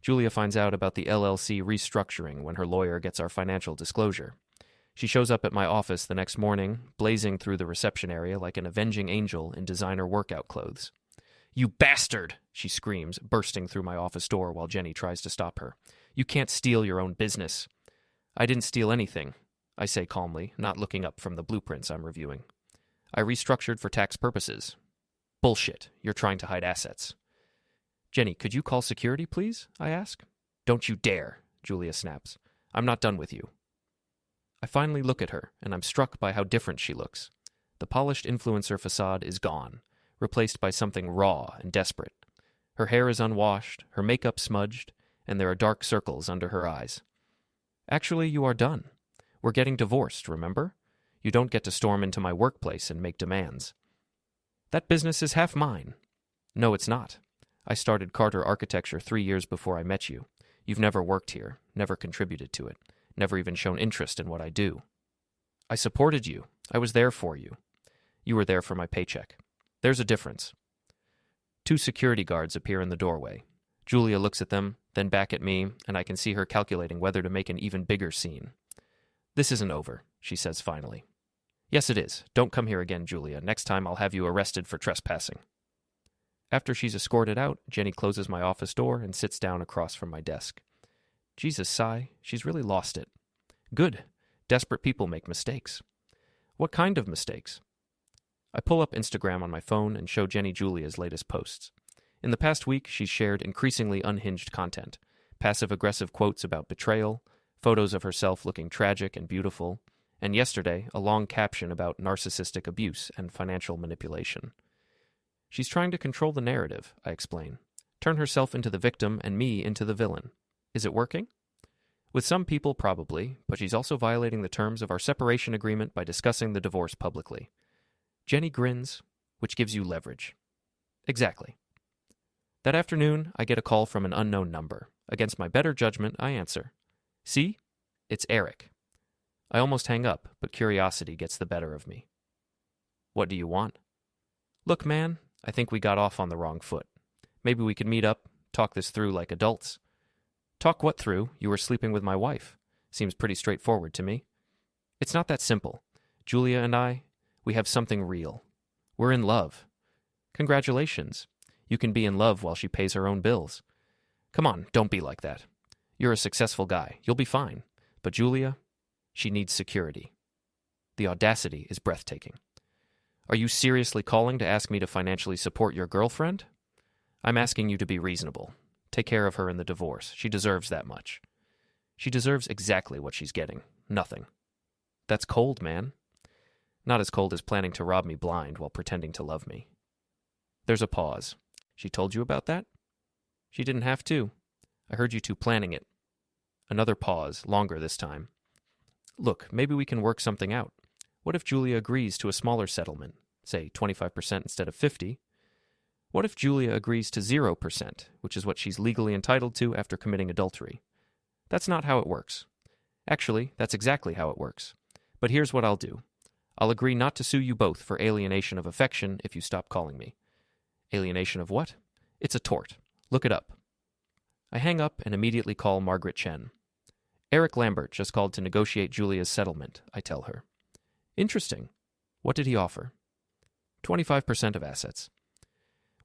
S3: Julia finds out about the LLC restructuring when her lawyer gets our financial disclosure. She shows up at my office the next morning, blazing through the reception area like an avenging angel in designer workout clothes. You bastard! She screams, bursting through my office door while Jenny tries to stop her. You can't steal your own business. I didn't steal anything, I say calmly, not looking up from the blueprints I'm reviewing. I restructured for tax purposes. Bullshit. You're trying to hide assets. Jenny, could you call security, please? I ask. Don't you dare, Julia snaps. I'm not done with you. I finally look at her, and I'm struck by how different she looks. The polished influencer facade is gone, replaced by something raw and desperate. Her hair is unwashed, her makeup smudged, and there are dark circles under her eyes. Actually, you are done. We're getting divorced, remember? You don't get to storm into my workplace and make demands. That business is half mine. No, it's not. I started Carter Architecture 3 years before I met you. You've never worked here, never contributed to it, never even shown interest in what I do. I supported you. I was there for you. You were there for my paycheck. There's a difference. 2 security guards appear in the doorway. Julia looks at them, then back at me, and I can see her calculating whether to make an even bigger scene. This isn't over, she says finally. Yes, it is. Don't come here again, Julia. Next time I'll have you arrested for trespassing. After she's escorted out, Jenny closes my office door and sits down across from my desk. Jesus, sigh, she's really lost it. Good. Desperate people make mistakes. What kind of mistakes? I pull up Instagram on my phone and show Jenny Julia's latest posts. In the past week, she's shared increasingly unhinged content, passive-aggressive quotes about betrayal, photos of herself looking tragic and beautiful, and yesterday, a long caption about narcissistic abuse and financial manipulation. She's trying to control the narrative, I explain. Turn herself into the victim and me into the villain. Is it working? With some people, probably, but she's also violating the terms of our separation agreement by discussing the divorce publicly. Jenny grins, which gives you leverage. Exactly. That afternoon, I get a call from an unknown number. Against my better judgment, I answer. See? It's Eric. I almost hang up, but curiosity gets the better of me. What do you want? Look, man, I think we got off on the wrong foot. Maybe we could meet up, talk this through like adults. Talk what through? You were sleeping with my wife. Seems pretty straightforward to me. It's not that simple. Julia and I, we have something real. We're in love. Congratulations. You can be in love while she pays her own bills. Come on, don't be like that. You're a successful guy. You'll be fine. But Julia, she needs security. The audacity is breathtaking. Are you seriously calling to ask me to financially support your girlfriend? I'm asking you to be reasonable. Take care of her in the divorce. She deserves that much. She deserves exactly what she's getting. Nothing. That's cold, man. Not as cold as planning to rob me blind while pretending to love me. There's a pause. She told you about that? She didn't have to. I heard you two planning it. Another pause, longer this time. Look, maybe we can work something out. What if Julia agrees to a smaller settlement, say 25% instead of 50%? What if Julia agrees to 0%, which is what she's legally entitled to after committing adultery? That's not how it works. Actually, that's exactly how it works. But here's what I'll do. I'll agree not to sue you both for alienation of affection if you stop calling me. Alienation of what? It's a tort. Look it up. I hang up and immediately call Margaret Chen. Eric Lambert just called to negotiate Julia's settlement, I tell her. Interesting. What did he offer? 25% of assets.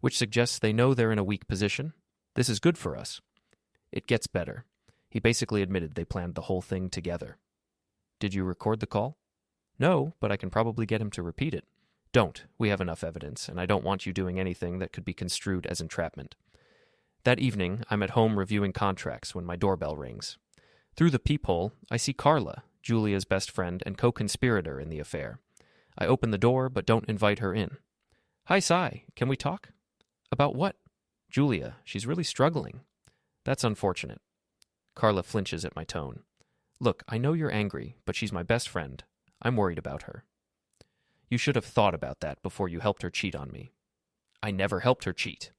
S3: Which suggests they know they're in a weak position. This is good for us. It gets better. He basically admitted they planned the whole thing together. Did you record the call? No, but I can probably get him to repeat it. Don't. We have enough evidence, and I don't want you doing anything that could be construed as entrapment. That evening, I'm at home reviewing contracts when my doorbell rings. Through the peephole, I see Carla, Julia's best friend and co-conspirator in the affair. I open the door, but don't invite her in. Hi, Sai. Can we talk? About what? Julia. She's really struggling. That's unfortunate. Carla flinches at my tone. Look, I know you're angry, but she's my best friend. I'm worried about her. You should have thought about that before you helped her cheat on me. I never helped her cheat.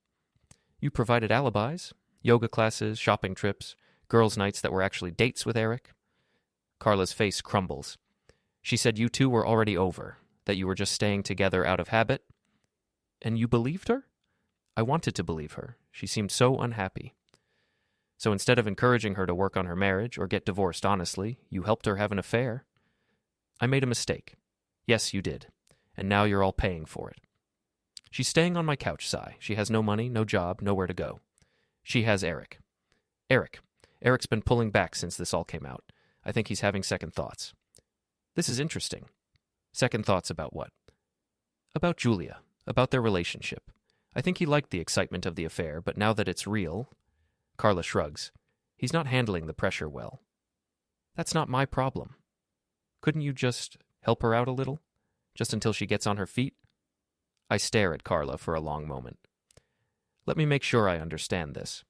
S3: You provided alibis, yoga classes, shopping trips, girls' nights that were actually dates with Eric. Carla's face crumbles. She said you two were already over, that you were just staying together out of habit. And you believed her? I wanted to believe her. She seemed so unhappy. So instead of encouraging her to work on her marriage or get divorced honestly, you helped her have an affair. I made a mistake. Yes, you did. And now you're all paying for it. She's staying on my couch, Sai. She has no money, no job, nowhere to go. She has Eric. Eric's been pulling back since this all came out. I think he's having second thoughts. This is interesting. Second thoughts about what? About Julia. About their relationship. I think he liked the excitement of the affair, but now that it's real... Carla shrugs. He's not handling the pressure well. That's not my problem. Couldn't you just help her out a little? Just until she gets on her feet? I stare at Carla for a long moment. Let me make sure I understand this.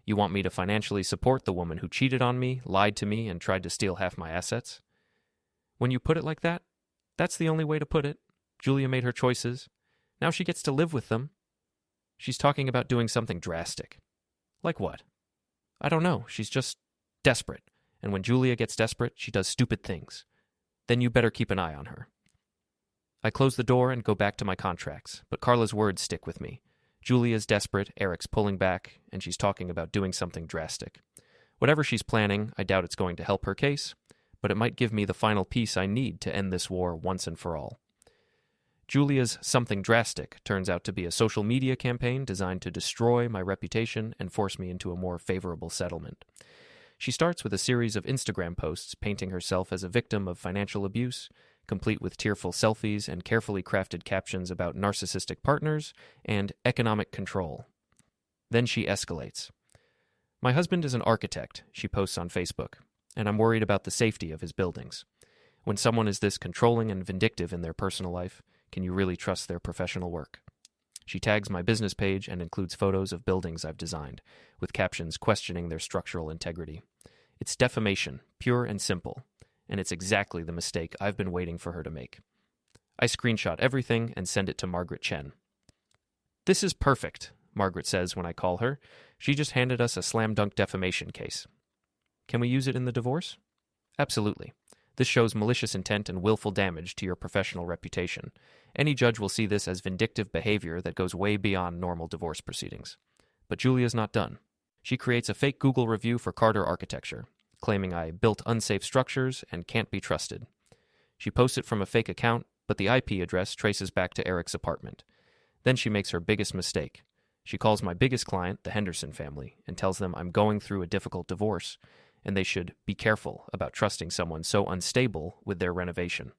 S3: You want me to financially support the woman who cheated on me, lied to me, and tried to steal half my assets? When you put it like that, that's the only way to put it. Julia made her choices. Now she gets to live with them. She's talking about doing something drastic. Like what? I don't know. She's just desperate. And when Julia gets desperate, she does stupid things. Then you better keep an eye on her. I close the door and go back to my contracts, but Carla's words stick with me. Julia's desperate, Eric's pulling back, and she's talking about doing something drastic. Whatever she's planning, I doubt it's going to help her case, but it might give me the final piece I need to end this war once and for all. Julia's something drastic turns out to be a social media campaign designed to destroy my reputation and force me into a more favorable settlement. She starts with a series of Instagram posts painting herself as a victim of financial abuse, complete with tearful selfies and carefully crafted captions about narcissistic partners and economic control. Then she escalates. My husband is an architect, she posts on Facebook, and I'm worried about the safety of his buildings. When someone is this controlling and vindictive in their personal life, can you really trust their professional work? She tags my business page and includes photos of buildings I've designed, with captions questioning their structural integrity. It's defamation, pure and simple, and it's exactly the mistake I've been waiting for her to make. I screenshot everything and send it to Margaret Chen. This is perfect, Margaret says when I call her. She just handed us a slam-dunk defamation case. Can we use it in the divorce? Absolutely. This shows malicious intent and willful damage to your professional reputation. Any judge will see this as vindictive behavior that goes way beyond normal divorce proceedings. But Julia's not done. She creates a fake Google review for Carter Architecture, claiming I built unsafe structures and can't be trusted. She posts it from a fake account, but the IP address traces back to Eric's apartment. Then she makes her biggest mistake. She calls my biggest client, the Henderson family, and tells them I'm going through a difficult divorce, and they should be careful about trusting someone so unstable with their renovation.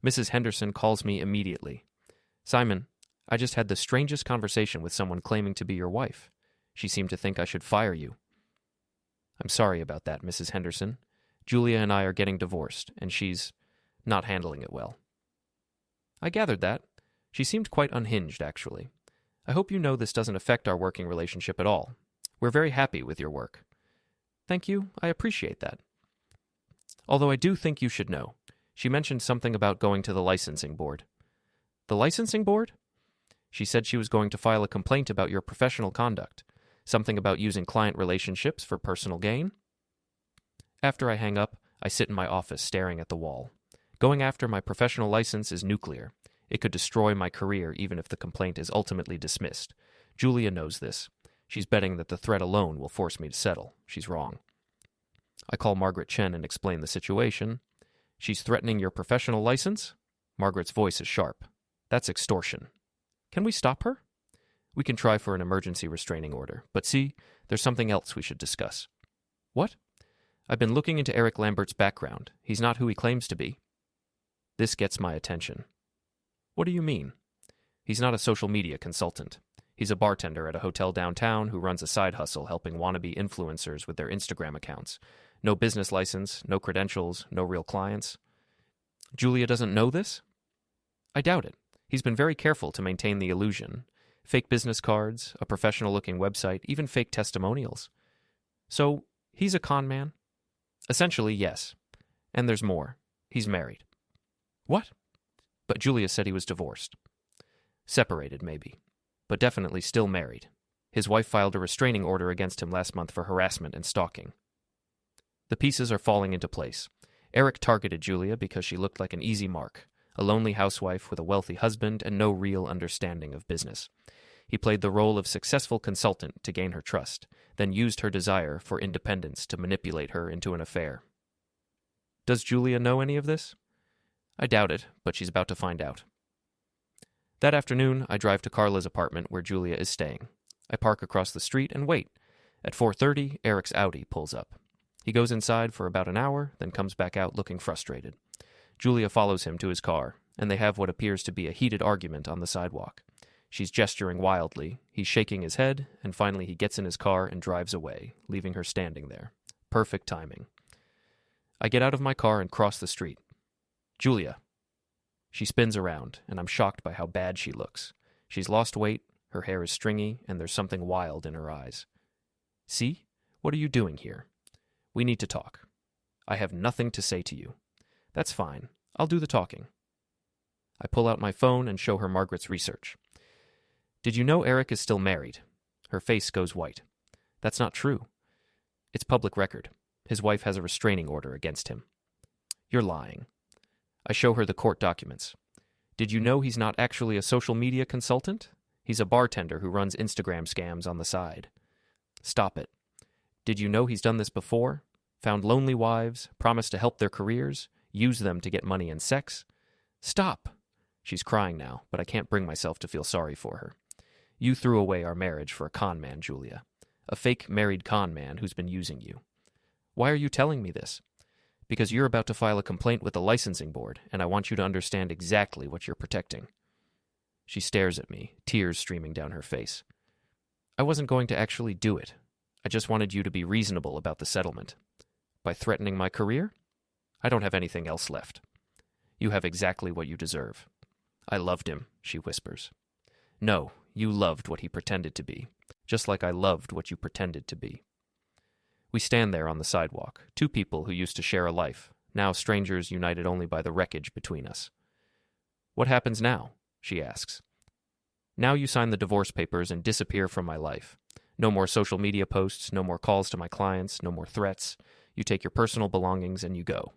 S3: Mrs. Henderson calls me immediately. Simon, I just had the strangest conversation with someone claiming to be your wife. She seemed to think I should fire you. I'm sorry about that, Mrs. Henderson. Julia and I are getting divorced, and she's not handling it well. I gathered that. She seemed quite unhinged, actually. I hope you know this doesn't affect our working relationship at all. We're very happy with your work. Thank you. I appreciate that. Although I do think you should know. She mentioned something about going to the licensing board. The licensing board? She said she was going to file a complaint about your professional conduct. Something about using client relationships for personal gain. After I hang up, I sit in my office staring at the wall. Going after my professional license is nuclear. It could destroy my career even if the complaint is ultimately dismissed. Julia knows this. She's betting that the threat alone will force me to settle. She's wrong. I call Margaret Chen and explain the situation. She's threatening your professional license? Margaret's voice is sharp. That's extortion. Can we stop her? We can try for an emergency restraining order. But see, there's something else we should discuss. What? I've been looking into Eric Lambert's background. He's not who he claims to be. This gets my attention. What do you mean? He's not a social media consultant. He's a bartender at a hotel downtown who runs a side hustle helping wannabe influencers with their Instagram accounts. No business license, no credentials, no real clients. Julia doesn't know this? I doubt it. He's been very careful to maintain the illusion. Fake business cards, a professional-looking website, even fake testimonials. So, he's a con man? Essentially, yes. And there's more. He's married. What? But Julia said he was divorced. Separated, maybe. But definitely still married. His wife filed a restraining order against him last month for harassment and stalking. The pieces are falling into place. Eric targeted Julia because she looked like an easy mark, a lonely housewife with a wealthy husband and no real understanding of business. He played the role of successful consultant to gain her trust, then used her desire for independence to manipulate her into an affair. Does Julia know any of this? I doubt it, but she's about to find out. That afternoon, I drive to Carla's apartment where Julia is staying. I park across the street and wait. At 4:30, Eric's Audi pulls up. He goes inside for about an hour, then comes back out looking frustrated. Julia follows him to his car, and they have what appears to be a heated argument on the sidewalk. She's gesturing wildly, he's shaking his head, and finally he gets in his car and drives away, leaving her standing there. Perfect timing. I get out of my car and cross the street. Julia. She spins around, and I'm shocked by how bad she looks. She's lost weight, her hair is stringy, and there's something wild in her eyes. See? What are you doing here? We need to talk. I have nothing to say to you. That's fine. I'll do the talking. I pull out my phone and show her Margaret's research. Did you know Eric is still married? Her face goes white. That's not true. It's public record. His wife has a restraining order against him. You're lying. I show her the court documents. Did you know he's not actually a social media consultant? He's a bartender who runs Instagram scams on the side. Stop it. Did you know he's done this before? Found lonely wives, promised to help their careers, use them to get money and sex? Stop! She's crying now, but I can't bring myself to feel sorry for her. You threw away our marriage for a con man, Julia. A fake married con man who's been using you. Why are you telling me this? Because you're about to file a complaint with the licensing board, and I want you to understand exactly what you're protecting. She stares at me, tears streaming down her face. I wasn't going to actually do it. I just wanted you to be reasonable about the settlement. By threatening my career? I don't have anything else left. You have exactly what you deserve. I loved him, she whispers. No, you loved what he pretended to be, just like I loved what you pretended to be. We stand there on the sidewalk, two people who used to share a life, now strangers united only by the wreckage between us. What happens now? She asks. Now you sign the divorce papers and disappear from my life. No more social media posts, no more calls to my clients, no more threats. You take your personal belongings and you go.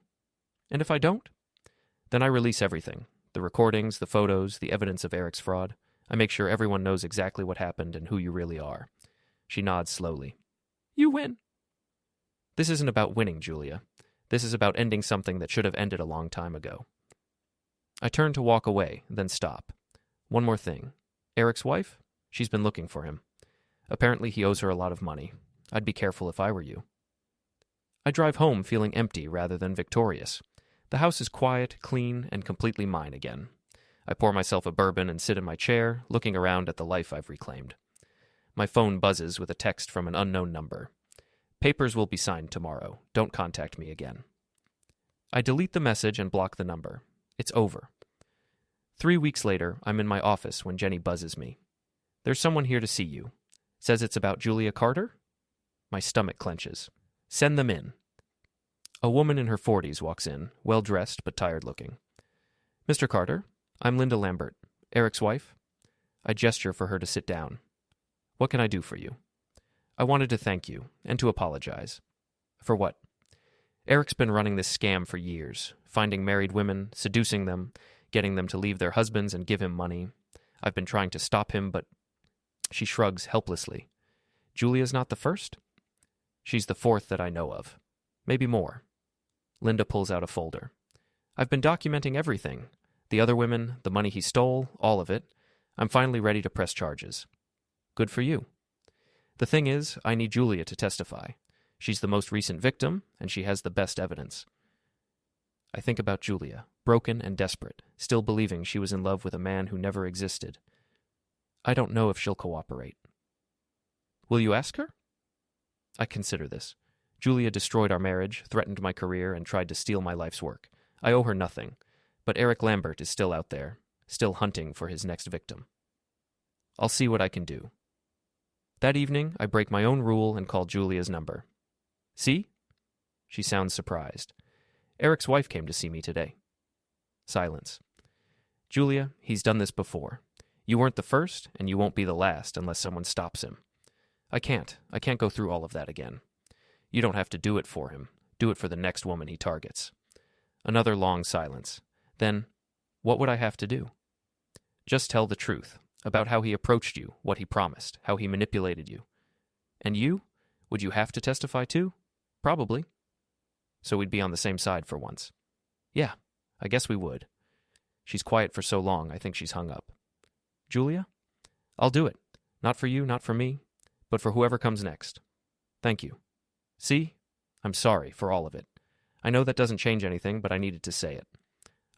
S3: And if I don't? Then I release everything. The recordings, the photos, the evidence of Eric's fraud. I make sure everyone knows exactly what happened and who you really are. She nods slowly. You win. This isn't about winning, Julia. This is about ending something that should have ended a long time ago. I turn to walk away, then stop. One more thing. Eric's wife? She's been looking for him. Apparently he owes her a lot of money. I'd be careful if I were you. I drive home feeling empty rather than victorious. The house is quiet, clean, and completely mine again. I pour myself a bourbon and sit in my chair, looking around at the life I've reclaimed. My phone buzzes with a text from an unknown number. Papers will be signed tomorrow. Don't contact me again. I delete the message and block the number. It's over. 3 weeks later, I'm in my office when Jenny buzzes me. There's someone here to see you. Says it's about Julia Carter? My stomach clenches. Send them in. A woman in her 40s walks in, well-dressed but tired-looking. Mr. Carter, I'm Linda Lambert, Eric's wife. I gesture for her to sit down. What can I do for you? I wanted to thank you, and to apologize. For what? Eric's been running this scam for years, finding married women, seducing them, getting them to leave their husbands and give him money. I've been trying to stop him, but... She shrugs helplessly. Julia's not the first? She's the fourth that I know of. Maybe more. Linda pulls out a folder. I've been documenting everything. The other women, the money he stole, all of it. I'm finally ready to press charges. Good for you. The thing is, I need Julia to testify. She's the most recent victim, and she has the best evidence. I think about Julia, broken and desperate, still believing she was in love with a man who never existed. I don't know if she'll cooperate. Will you ask her? I consider this. Julia destroyed our marriage, threatened my career, and tried to steal my life's work. I owe her nothing, but Eric Lambert is still out there, still hunting for his next victim. I'll see what I can do. That evening, I break my own rule and call Julia's number. See? She sounds surprised. Eric's wife came to see me today. Silence. Julia, he's done this before. You weren't the first, and you won't be the last unless someone stops him. I can't go through all of that again. You don't have to do it for him. Do it for the next woman he targets. Another long silence. Then, what would I have to do? Just tell the truth about how he approached you, what he promised, how he manipulated you. And you? Would you have to testify too? Probably. So we'd be on the same side for once. Yeah, I guess we would. She's quiet for so long, I think she's hung up. Julia? I'll do it. Not for you, not for me, but for whoever comes next. Thank you. See? I'm sorry for all of it. I know that doesn't change anything, but I needed to say it.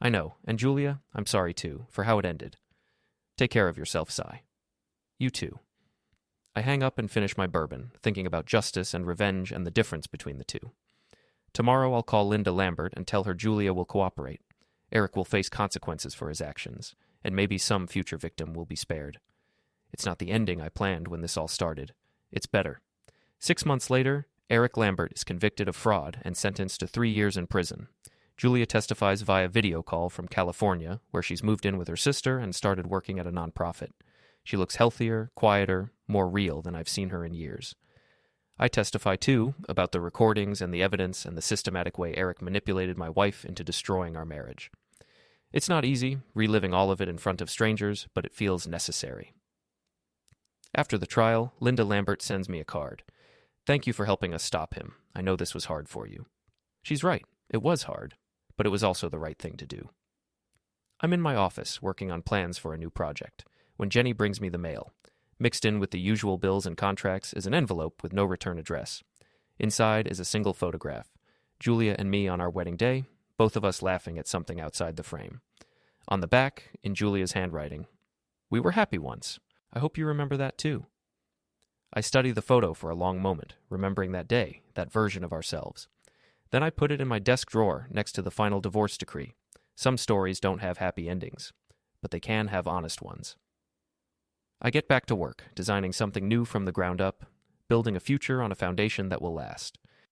S3: I know, and Julia, I'm sorry too, for how it ended. Take care of yourself, Cy. You too. I hang up and finish my bourbon, thinking about justice and revenge and the difference between the two. Tomorrow I'll call Linda Lambert and tell her Julia will cooperate. Eric will face consequences for his actions, and maybe some future victim will be spared. It's not the ending I planned when this all started. It's better. 6 months later, Eric Lambert is convicted of fraud and sentenced to 3 years in prison. Julia testifies via video call from California, where she's moved in with her sister and started working at a nonprofit. She looks healthier, quieter, more real than I've seen her in years. I testify, too, about the recordings and the evidence and the systematic way Eric manipulated my wife into destroying our marriage. It's not easy, reliving all of it in front of strangers, but it feels necessary. After the trial, Linda Lambert sends me a card. Thank you for helping us stop him. I know this was hard for you. She's right. It was hard, but it was also the right thing to do. I'm in my office, working on plans for a new project, when Jenny brings me the mail. Mixed in with the usual bills and contracts is an envelope with no return address. Inside is a single photograph. Julia and me on our wedding day, both of us laughing at something outside the frame. On the back, in Julia's handwriting, "We were happy once. I hope you remember that too." I study the photo for a long moment, remembering that day, that version of ourselves. Then I put it in my desk drawer next to the final divorce decree. Some stories don't have happy endings, but they can have honest ones. I get back to work, designing something new from the ground up, building a future on a foundation that will last.